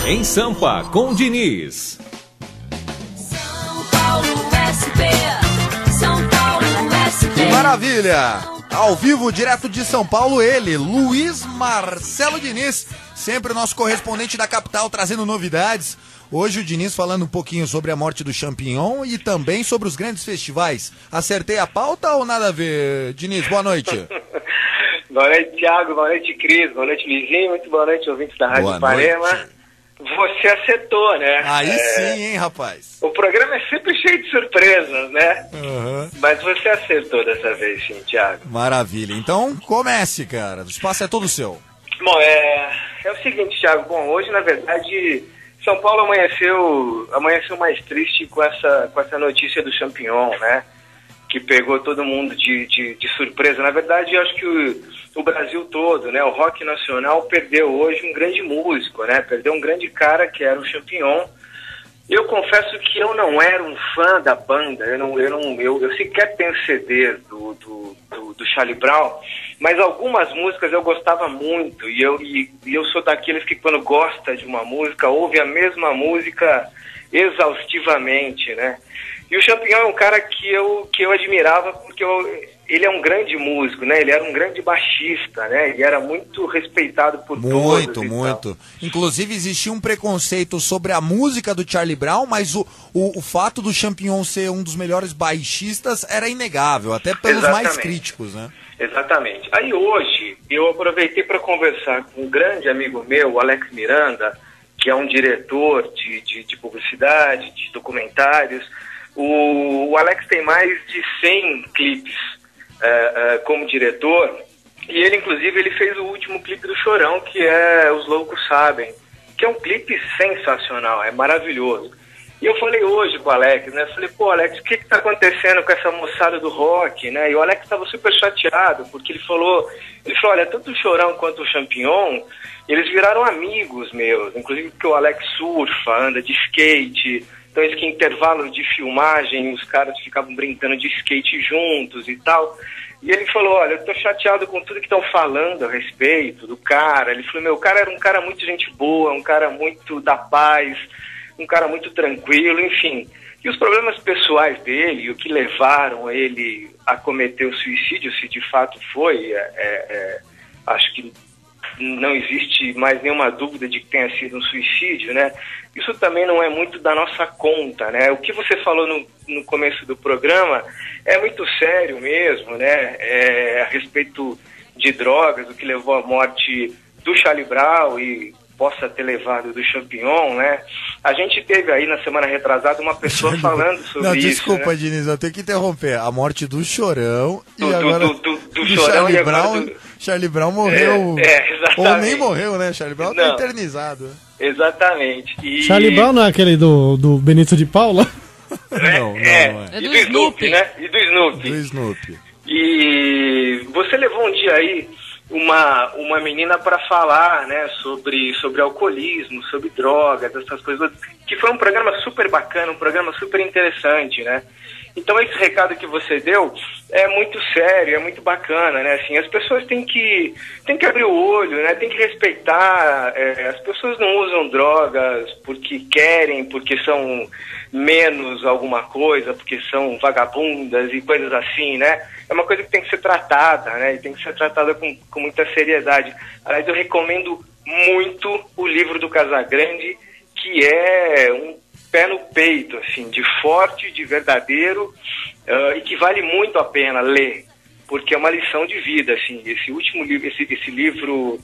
Em Sampa, com Diniz. São Paulo SP, São Paulo SP. Que maravilha! Ao vivo, direto de São Paulo, ele, Luiz Marcelo Diniz, sempre o nosso correspondente da capital, trazendo novidades. Hoje o Diniz falando um pouquinho sobre a morte do Champignon e também sobre os grandes festivais. Acertei a pauta ou nada a ver? Diniz, boa noite. Boa noite, Thiago. Boa noite, Cris. Boa noite, Lizinho. Muito boa noite, ouvintes da Rádio Ipanema. Você acertou, né? Aí sim, hein, rapaz? O programa é sempre cheio de surpresas, né? Uhum. Mas você acertou dessa vez, sim, Thiago. Maravilha. Então, comece, cara. O espaço é todo seu. Bom, é o seguinte, Thiago. Bom, hoje, na verdade, São Paulo amanheceu mais triste com essa notícia do Champignon, né? Que pegou todo mundo de surpresa. Na verdade, eu acho que o Brasil todo, né? O rock nacional perdeu hoje um grande músico, né? Perdeu um grande cara que era o Champignon. Eu confesso que eu não era um fã da banda, eu sequer tenho CD do Charlie Brown, mas algumas músicas eu gostava muito, e eu sou daqueles que quando gosta de uma música, ouve a mesma música exaustivamente, né? E o Champignon é um cara que eu admirava porque ele é um grande músico, né? Ele era um grande baixista, né? Ele era muito respeitado por todos. Muito. Inclusive existia um preconceito sobre a música do Charlie Brown, mas o fato do Champignon ser um dos melhores baixistas era inegável, até pelos mais críticos, né? Exatamente. Aí hoje eu aproveitei para conversar com um grande amigo meu, o Alex Miranda, que é um diretor de publicidade, de documentários. O Alex tem mais de 100 clipes como diretor, e ele, inclusive, ele fez o último clipe do Chorão, que é Os Loucos Sabem, que é um clipe sensacional, é maravilhoso. E eu falei hoje com o Alex, né? Falei, pô, Alex, o que tá acontecendo com essa moçada do rock, né? E o Alex estava super chateado, porque ele falou, olha, tanto o Chorão quanto o Champignon, eles viraram amigos meus, inclusive porque o Alex surfa, anda de skate. Então, eles que em intervalo de filmagem, os caras ficavam brincando de skate juntos e tal. E ele falou, olha, eu tô chateado com tudo que estão falando a respeito do cara. Ele falou, meu, o cara era um cara muito gente boa, um cara muito da paz, um cara muito tranquilo, enfim. E os problemas pessoais dele, o que levaram ele a cometer o suicídio, se de fato foi, acho que não existe mais nenhuma dúvida de que tenha sido um suicídio, né? Isso também não é muito da nossa conta, né? O que você falou no começo do programa é muito sério mesmo, né? A respeito de drogas, o que levou à morte do Charlie Brown e possa ter levado do Champignon, né? A gente teve aí na semana retrasada uma pessoa falando sobre não, isso. Desculpa, né? Diniz, eu tenho que interromper. A morte do Chorão do Chorão Charlie Brown. Charlie Brown morreu. Exatamente. Ou nem morreu, né? Charlie Brown tá eternizado. Exatamente. Charlie Brown não é aquele do Benito de Paula? Não. E do Snoopy, né? E do Snoopy. Do Snoopy. E você levou um dia aí uma menina para falar, né, sobre alcoolismo, sobre drogas, essas coisas, que foi um programa super bacana, um programa super interessante, né? Então esse recado que você deu é muito sério, é muito bacana, né? Assim, as pessoas têm que abrir o olho, né? Tem que respeitar. As pessoas não usam drogas porque querem, porque são menos alguma coisa, porque são vagabundas e coisas assim, né? É uma coisa que tem que ser tratada, né? E tem que ser tratada com muita seriedade. Aliás, eu recomendo muito o livro do Casagrande, que é um pé no peito, assim, de forte, de verdadeiro, e que vale muito a pena ler, porque é uma lição de vida, assim. Esse último livro, esse livro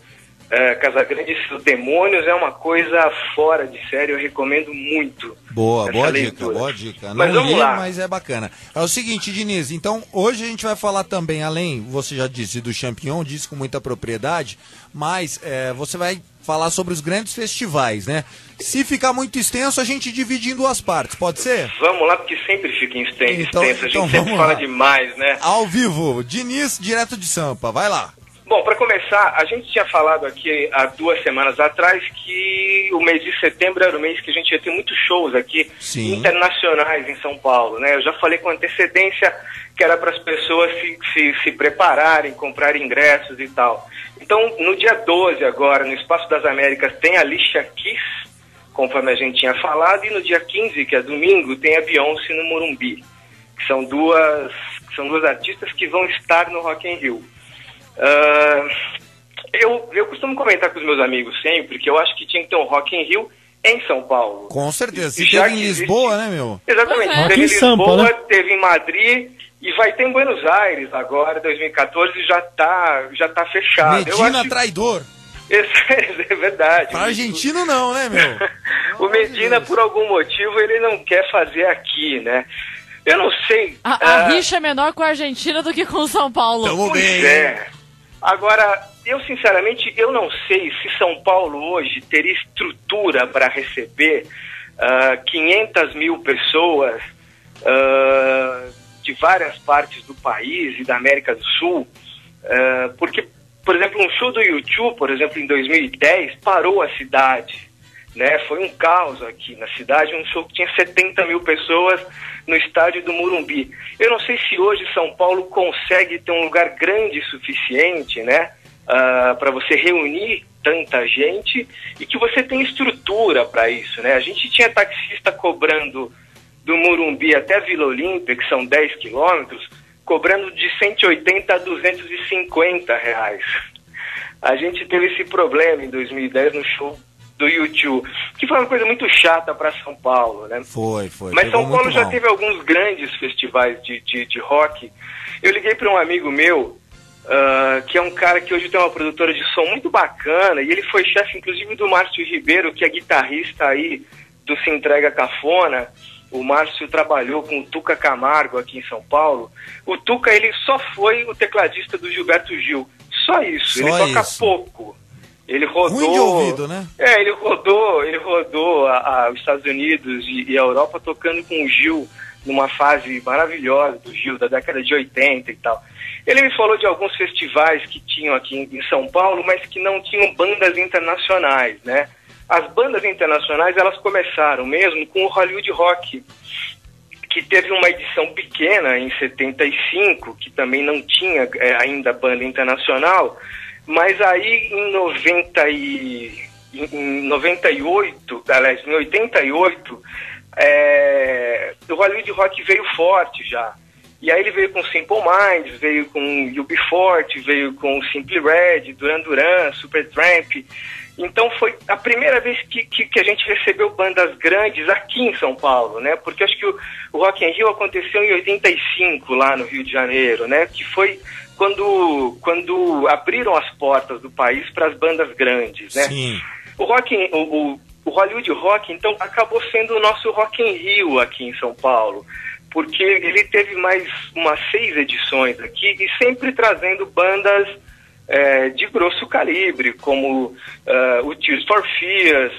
Casagrande, Esses Demônios, é uma coisa fora de série, eu recomendo muito. Boa dica. Mas não vamos li, lá. mas é bacana. É o seguinte, Diniz, então hoje a gente vai falar também, além, você já disse do Champignon, disse com muita propriedade, mas você vai falar sobre os grandes festivais, né? Se ficar muito extenso, a gente divide em duas partes, pode ser? Vamos lá, porque sempre fica extenso, Então a gente sempre vamos fala lá. demais, né? Ao vivo, Diniz, direto de Sampa, vai lá. Bom, para começar, a gente tinha falado aqui há 2 semanas atrás que o mês de setembro era o mês que a gente ia ter muitos shows aqui, Sim, internacionais em São Paulo, né? Eu já falei com antecedência que era para as pessoas se prepararem, comprar ingressos e tal. Então, no dia 12 agora, no Espaço das Américas, tem a Alicia Keys, conforme a gente tinha falado, e no dia 15, que é domingo, tem a Beyoncé no Morumbi, que são duas artistas que vão estar no Rock in Rio. Eu costumo comentar com os meus amigos sempre que eu acho que tinha que ter um Rock in Rio em São Paulo. Com certeza. Se teve em Lisboa, né, meu? Exatamente. Rock Teve em em Lisboa, Sampa, né? teve em Madrid e vai ter em Buenos Aires agora, 2014, já tá fechado. Eu Medina acho... traidor. É verdade. Pra argentino não, né, meu? O Medina, por algum motivo, ele não quer fazer aqui, né? Eu não sei. A rixa é menor com a Argentina do que com o São Paulo. Tamo Pois bem. é. Agora, eu sinceramente, eu não sei se São Paulo hoje teria estrutura para receber 500 mil pessoas de várias partes do país e da América do Sul, porque, por exemplo, um show do U2, por exemplo, em 2010, parou a cidade, né? Foi um caos aqui na cidade, um show que tinha 70 mil pessoas no estádio do Morumbi. Eu não sei se hoje São Paulo consegue ter um lugar grande o suficiente, né, para você reunir tanta gente e que você tem estrutura para isso, né? A gente tinha taxista cobrando do Morumbi até a Vila Olímpia, que são 10 quilômetros, cobrando de 180 a 250 reais. A gente teve esse problema em 2010 no show do U2, que foi uma coisa muito chata para São Paulo, né? Foi. Mas Pegou São Paulo muito já mal. teve alguns grandes festivais de rock. Eu liguei para um amigo meu, que é um cara que hoje tem uma produtora de som muito bacana, e ele foi chefe, inclusive, do Márcio Ribeiro, que é guitarrista aí do Se Entrega Cafona. O Márcio trabalhou com o Tuca Camargo aqui em São Paulo. O Tuca, ele só foi o tecladista do Gilberto Gil. Só isso. Só ele toca isso. pouco. Ele rodou... Ruim de ouvido, né? Ele rodou os Estados Unidos e a Europa tocando com o Gil, numa fase maravilhosa do Gil, da década de 80 e tal. Ele me falou de alguns festivais que tinham aqui em São Paulo, mas que não tinham bandas internacionais, né? As bandas internacionais, elas começaram mesmo com o Hollywood Rock, que teve uma edição pequena em 75, que também não tinha ainda banda internacional, mas aí em 88, o Hollywood Rock veio forte já. E aí ele veio com Simple Minds, veio com UB40, veio com Simply Red, Duran Duran, Supertramp. Então foi a primeira vez que a gente recebeu bandas grandes aqui em São Paulo, né? Porque acho que o Rock in Rio aconteceu em 85 lá no Rio de Janeiro, né? Que foi quando abriram as portas do país para as bandas grandes, né? Sim. O Hollywood Rock, então, acabou sendo o nosso Rock in Rio aqui em São Paulo, porque ele teve mais umas 6 edições aqui e sempre trazendo bandas de grosso calibre, como o Tears for Fears,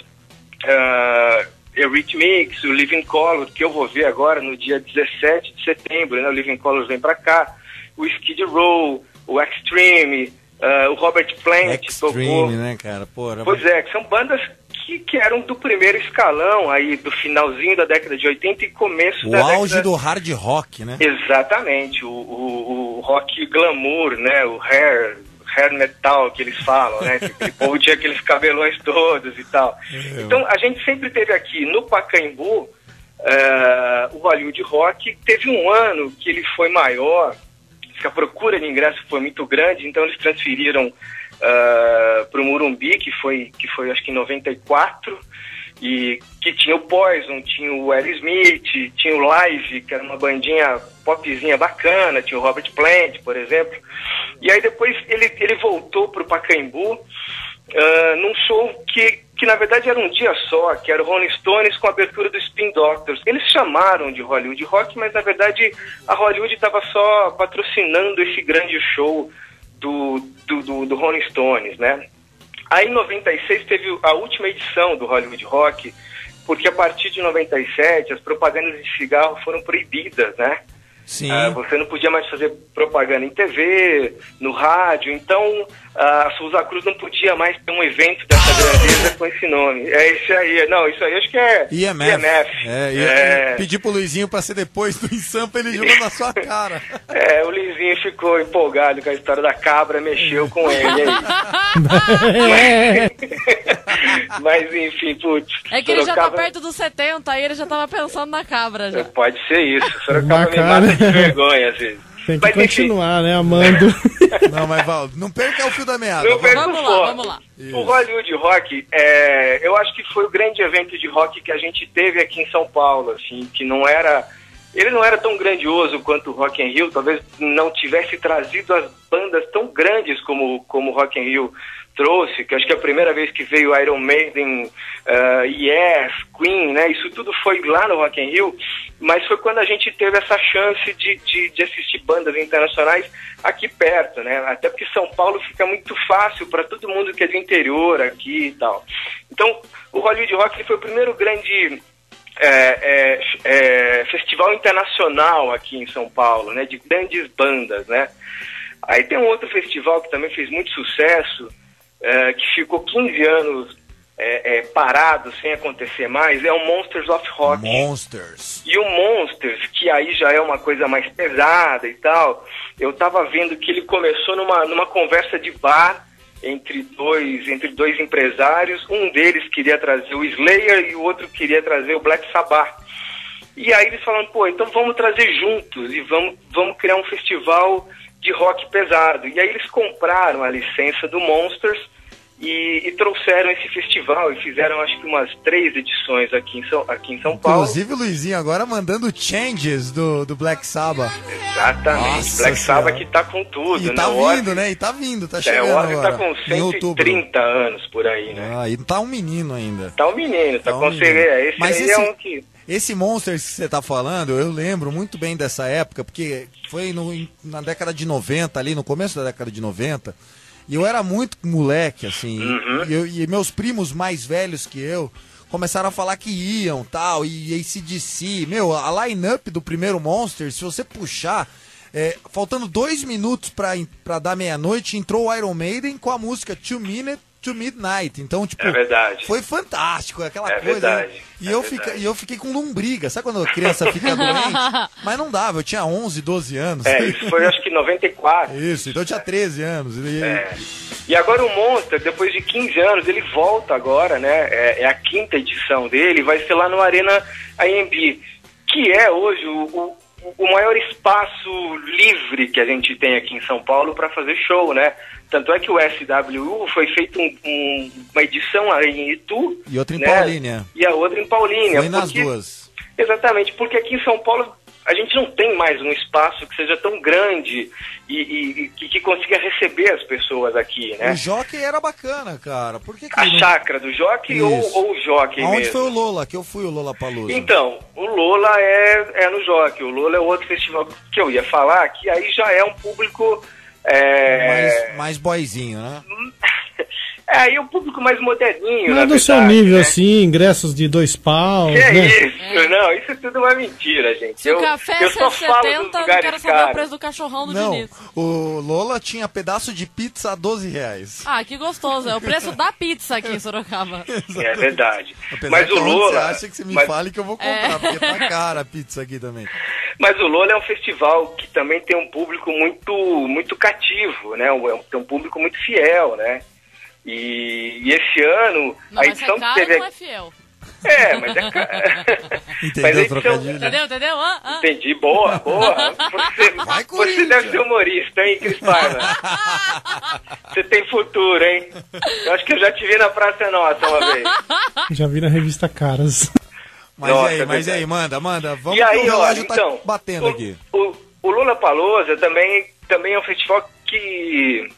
Eurythmics, o Living Colour, que eu vou ver agora no dia 17 de setembro, né? O Living Colour vem pra cá, o Skid Row, o Extreme, o Robert Plant tocou. Extreme, né, cara? Porra. Pois é, que são bandas que eram do primeiro escalão aí, do finalzinho da década de 80 e começo O da década... auge do hard rock, né? Exatamente, o rock glamour, né, o hair metal que eles falam, né, aquele povo tinha aqueles cabelões todos e tal. Então a gente sempre teve aqui no Pacaembu o Hollywood Rock. Teve um ano que ele foi maior, que a procura de ingresso foi muito grande, então eles transferiram para o Morumbi, que foi acho que em 94, e que tinha o Poison, tinha o Aerosmith, tinha o Live, que era uma bandinha popzinha bacana, tinha o Robert Plant, por exemplo. E aí depois ele voltou para o Pacaembu num show que na verdade era um dia só, que era o Rolling Stones com a abertura do Spin Doctors. Eles chamaram de Hollywood Rock, mas na verdade a Hollywood estava só patrocinando esse grande show do Rolling Stones, né? Aí em 96 teve a última edição do Hollywood Rock, porque a partir de 97 as propagandas de cigarro foram proibidas, né? Sim. Você não podia mais fazer propaganda em TV, no rádio, então a Souza Cruz não podia mais ter um evento dessa grandeza com esse nome. É isso aí, não, isso aí acho que é IMF. Pedir pro Luizinho pra ser depois do Insampa, ele jogou na sua cara. O Luizinho ficou empolgado com a história da cabra, mexeu com ele aí. Mas enfim, putz. É que ele já tá Sorocaba- perto dos 70 e ele já tava pensando na cabra já. Pode ser isso. Sorocaba me Bacana. mata de vergonha, às vezes. Tem que Mas, enfim, continuar, né, amando. Não, mas Val, não perca o fio da meada. Não Vamos. perca Vamos o lá, foco. vamos lá. O Hollywood Rock, eu acho que foi o grande evento de rock que a gente teve aqui em São Paulo, assim, que não era... Ele não era tão grandioso quanto o Rock in Rio, talvez não tivesse trazido as bandas tão grandes como o Rock in Rio trouxe, que acho que é a primeira vez que veio Iron Maiden, Yes, Queen, né? Isso tudo foi lá no Rock in Rio, mas foi quando a gente teve essa chance de assistir bandas internacionais aqui perto, né? Até porque São Paulo fica muito fácil para todo mundo que é do interior aqui e tal. Então, o Hollywood Rock foi o primeiro grande festival internacional aqui em São Paulo, né? De grandes bandas, né? Aí tem um outro festival que também fez muito sucesso, que ficou 15 anos parado, sem acontecer mais, é o Monsters of Rock. Monsters. E o Monsters, que aí já é uma coisa mais pesada e tal, eu tava vendo que ele começou numa conversa de bar entre dois empresários. Um deles queria trazer o Slayer e o outro queria trazer o Black Sabbath. E aí eles falaram, pô, então vamos trazer juntos e vamos criar um festival de rock pesado. E aí eles compraram a licença do Monsters e trouxeram esse festival e fizeram acho que umas 3 edições aqui em São Paulo. Inclusive o Luizinho agora mandando changes do Black Sabbath. Exatamente, Nossa Black Sabbath Senhora. que tá com tudo, E né? tá O Ozzy- vindo, né? E tá vindo, tá o chegando Ozzy agora. tá com em outubro. 130 anos por aí, né? Ah, e tá um menino ainda. Tá um menino, tá Tá um conseguindo. menino. Esse Mas aí esse- é um que... Esse Monsters que você tá falando, eu lembro muito bem dessa época, porque foi na década de 90, ali no começo da década de 90, e eu era muito moleque, assim, e meus primos mais velhos que eu começaram a falar que iam, tal, e AC/DC, meu, a line-up do primeiro Monsters, se você puxar, faltando 2 minutos pra dar meia-noite, entrou o Iron Maiden com a música 2 Minutes to Midnight. Então, tipo, É verdade. foi fantástico, aquela É coisa. verdade, Né? é Eu fiquei com lombriga. Sabe quando a criança fica doente? Mas não dava, eu tinha 11, 12 anos. Isso foi acho que 94. Isso, então eu tinha 13 anos. E agora o Monster, depois de 15 anos, ele volta agora, né? É a 5ª edição dele, vai ser lá no Arena AMB, que é hoje o maior espaço livre que a gente tem aqui em São Paulo para fazer show, né? Tanto é que o SWU foi feito uma edição em Itu. E outra em né? Paulínia. E a outra em Paulínia. Foi nas duas. Exatamente, porque aqui em São Paulo a gente não tem mais um espaço que seja tão grande e que consiga receber as pessoas aqui, né? O Jockey era bacana, cara. Por que A não- chácara do Jockey ou Isso. o Jockey Aonde mesmo? foi o Lola? Que eu fui o Lollapalooza. Então, o Lola é no Jockey. O Lola é outro festival que eu ia falar, que aí já é um público... Mais boyzinho, né? aí é um público mais moderninho, Não na é do seu verdade, nível, né? assim, ingressos de 2 paus, Que é né? isso? Não, isso é tudo uma mentira, gente. Se o café é eu só falo 170, dos eu lugares quero saber o caros. preço do cachorrão do Não, Diniz. o Lola tinha pedaço de pizza a R$12. Ah, que gostoso. É o preço da pizza aqui em Sorocaba. É verdade. Apesar Mas que o onde Lola... você acha que você me mas- fale que eu vou comprar, porque tá cara a pizza aqui também. Mas o Lola é um festival que também tem um público muito cativo, né? Tem um público muito fiel, né? E esse ano, Não, a mas edição é caro que teve... não é fiel. Mas é caro. Entendeu Mas a o edição... trocadilho? Entendeu? Entendi, boa. Vai, Você Corinthians. deve ser humorista, hein, Cris Paiva? Você tem futuro, hein? Eu acho que eu já te vi na Praça Nossa uma vez. Já vi na revista Caras. Mas Nossa, aí, é mas verdade. aí, manda. Vamos E aí, que o relógio olha, tá então, batendo aqui. O Lollapalooza também é um festival que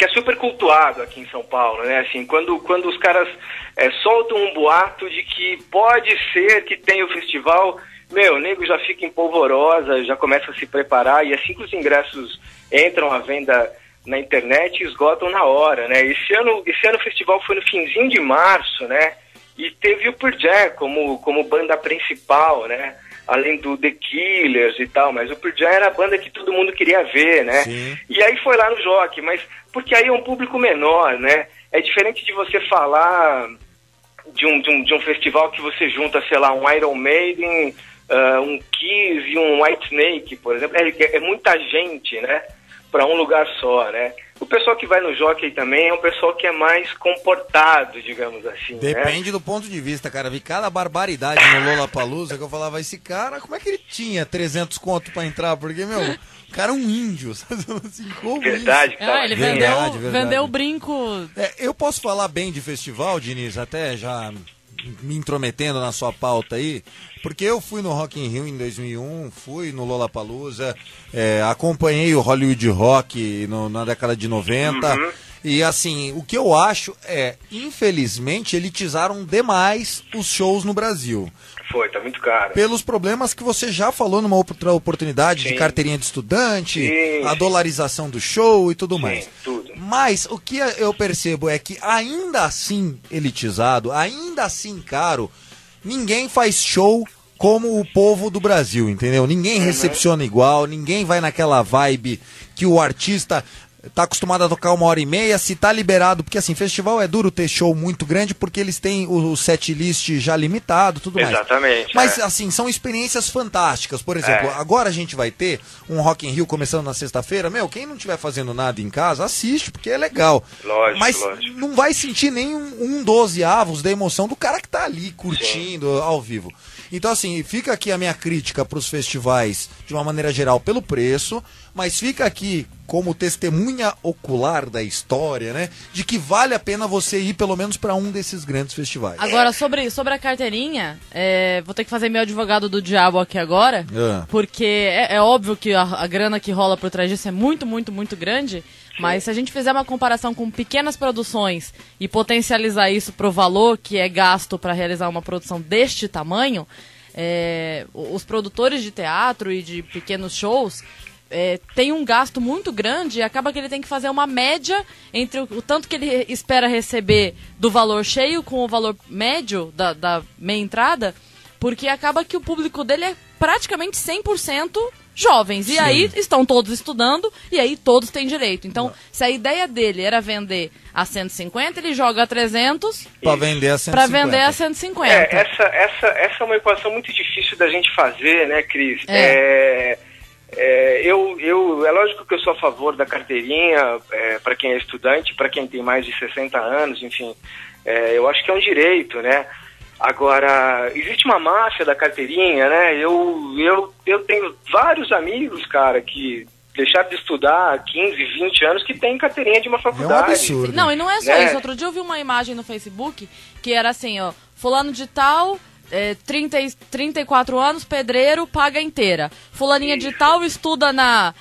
é super cultuado aqui em São Paulo, né? Assim, quando os caras soltam um boato de que pode ser que tenha o festival, o nego já fica em polvorosa, já começa a se preparar, e assim que os ingressos entram à venda na internet, esgotam na hora, né? Esse ano o festival foi no finzinho de março, né? E teve o Pearl Jam como banda principal, né? Além do The Killers e tal, mas o Pearl Jam era a banda que todo mundo queria ver, né? Sim. E aí foi lá no Jockey, mas porque aí é um público menor, né? É diferente de você falar de um festival que você junta, sei lá, um Iron Maiden, um Kiss e um Whitesnake, por exemplo. É muita gente, né? Para um lugar só, né? O pessoal que vai no Jockey também é um pessoal que é mais comportado, digamos assim, né? Depende do ponto de vista, cara. Vi cada barbaridade no Lollapalooza que eu falava, esse cara, como é que ele tinha 300 conto pra entrar? Porque, meu, o cara é um índio, sabe? Assim, como Verdade, isso? cara. Ah, ele Verdade. vendeu o brinco. Eu posso falar bem de festival, Diniz, até já me intrometendo na sua pauta aí, porque eu fui no Rock in Rio em 2001, fui no Lollapalooza, acompanhei o Hollywood Rock na década de 90, e assim, o que eu acho infelizmente, elitizaram demais os shows no Brasil. Foi, tá muito caro. Pelos problemas que você já falou numa outra oportunidade, Sim. de carteirinha de estudante, Sim, a dolarização do show e tudo mais. Sim, tudo. Mas o que eu percebo é que ainda assim elitizado, ainda assim caro, ninguém faz show como o povo do Brasil, entendeu? Ninguém recepciona igual, ninguém vai naquela vibe que o artista tá acostumado a tocar 1h30, se tá liberado, porque assim, festival é duro ter show muito grande, porque eles têm o set list já limitado, tudo mais. Exatamente. Mas assim, são experiências fantásticas. Por exemplo, agora a gente vai ter um Rock in Rio começando na sexta-feira. Meu, quem não estiver fazendo nada em casa, assiste, porque é legal. Lógico, mas lógico. não vai sentir nem um 12avos da emoção do cara que tá ali curtindo ao vivo. Então assim, fica aqui a minha crítica pros festivais, de uma maneira geral, pelo preço, mas fica aqui como testemunha ocular da história, né? De que vale a pena você ir pelo menos para um desses grandes festivais. Agora, sobre a carteirinha, vou ter que fazer meu advogado do diabo aqui agora, porque é óbvio que a grana que rola por trás disso é muito, muito, muito grande, mas se a gente fizer uma comparação com pequenas produções e potencializar isso pro valor que é gasto para realizar uma produção deste tamanho, os produtores de teatro e de pequenos shows tem um gasto muito grande e acaba que ele tem que fazer uma média entre o tanto que ele espera receber do valor cheio com o valor médio da meia entrada, porque acaba que o público dele é praticamente 100% jovens. E aí estão todos estudando e aí todos têm direito. Então, se a ideia dele era vender a 150, ele joga a 300 para vender a 150. Para vender a 150. Essa é uma equação muito difícil da gente fazer, né, Cris? É lógico que eu sou a favor da carteirinha para quem é estudante, para quem tem mais de 60 anos, enfim, eu acho que é um direito, né? Agora, existe uma máfia da carteirinha, né? Eu tenho vários amigos, cara, que deixaram de estudar há 15, 20 anos que tem carteirinha de uma faculdade. É um absurdo. Não, e não é só né? isso. Outro dia eu vi uma imagem no Facebook que era assim, ó, fulano de tal... 34 anos, pedreiro, paga inteira. Fulaninha de tal estuda na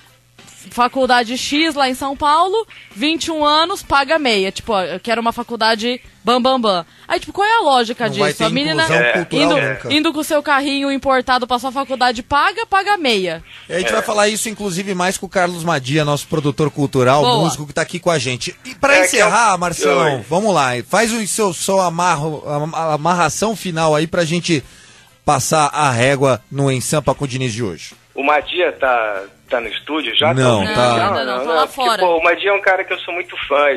faculdade X lá em São Paulo, 21 anos, paga meia. Tipo, ó, eu quero uma faculdade bam, bam, bam. Aí, tipo, qual é a lógica Não vai disso? ter A menina inclusão cultural nunca. indo com o seu carrinho importado pra sua faculdade, paga meia. E a gente vai falar isso, inclusive, mais com o Carlos Madia, nosso produtor cultural, Boa. músico que tá aqui com a gente. E pra encerrar, Marcelão, Oi. vamos lá. Faz o seu amarração final aí pra gente passar a régua no Em Sampa com o Diniz de hoje. O Madia tá no estúdio já? Não, Não, tá. ainda não, tá lá porque, fora. pô, o Madia é um cara que eu sou muito fã.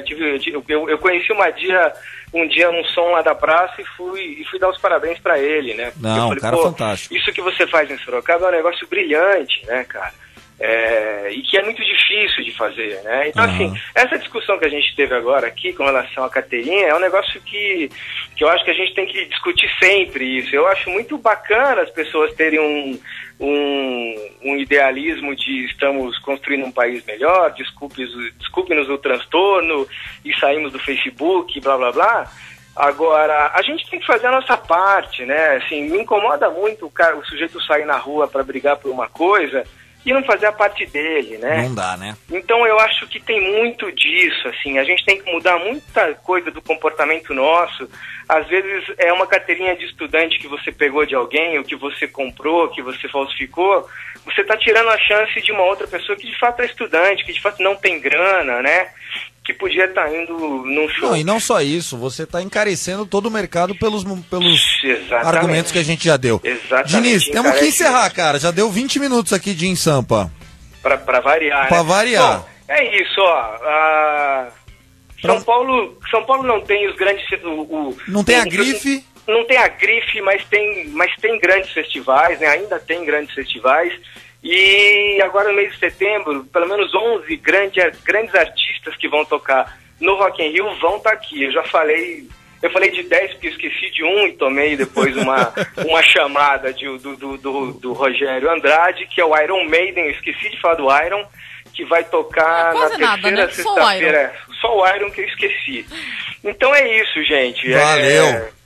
Eu conheci o Madia um dia num som lá da praça e fui dar os parabéns pra ele, né? Porque Não, eu falei, cara pô, fantástico. Isso que você faz em Sorocaba é um negócio brilhante, né, cara? E que é muito difícil de fazer, né? Então, assim, essa discussão que a gente teve agora aqui com relação à carteirinha é um negócio que eu acho que a gente tem que discutir sempre isso. Eu acho muito bacana as pessoas terem um idealismo de estamos construindo um país melhor, desculpe-nos o transtorno e saímos do Facebook, blá, blá, blá. Agora, a gente tem que fazer a nossa parte, né? Assim, me incomoda muito o sujeito sair na rua para brigar por uma coisa e não fazer a parte dele, né? Não dá, né? Então eu acho que tem muito disso, assim, a gente tem que mudar muita coisa do comportamento nosso. Às vezes é uma carteirinha de estudante que você pegou de alguém, ou que você comprou, que você falsificou, você está tirando a chance de uma outra pessoa que de fato é estudante, que de fato não tem grana, né? Que podia estar indo num show. Não, e não só isso, você está encarecendo todo o mercado pelos Exatamente. argumentos que a gente já deu. Exatamente. Diniz, temos que Encarece encerrar, cara. Já deu 20 minutos aqui de Em Sampa. Pra variar, Pra né? variar. Bom, é isso, ó. São Paulo não tem os grandes... Não tem a grife. Não tem a grife, mas tem grandes festivais, né? Ainda tem grandes festivais. E agora no mês de setembro, pelo menos 11 grandes artistas que vão tocar no Rock in Rio vão estar aqui. Eu falei de 10 porque eu esqueci de um e tomei depois uma chamada do Rogério Andrade, que é o Iron Maiden. Eu esqueci de falar do Iron, que vai tocar na terceira sexta-feira. Só o Iron que eu esqueci. Então é isso, gente. Valeu!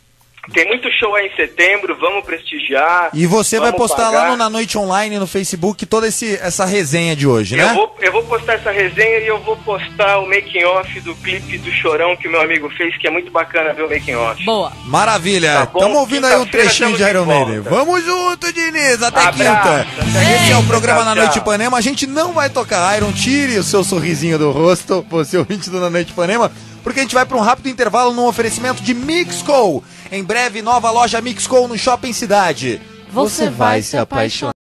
Tem muito show aí em setembro, vamos prestigiar. E você vai postar pagar. lá no Na Noite Online, no Facebook, toda essa resenha de hoje, né? Eu vou postar essa resenha e eu vou postar o making off do clipe do Chorão que o meu amigo fez, que é muito bacana ver o making off. Boa. Maravilha. Tá bom? Estamos ouvindo aí um trechinho de Iron Maiden. Vamos junto, Diniz. Até quinta. Esse é o programa Na Noite Ipanema. A gente não vai tocar Iron. Tire o seu sorrisinho do rosto, você ouvinte do Na Noite Ipanema, porque a gente vai para um rápido intervalo num oferecimento de Mixco. Em breve, nova loja Mixco no Shopping Cidade. Você vai se apaixonar.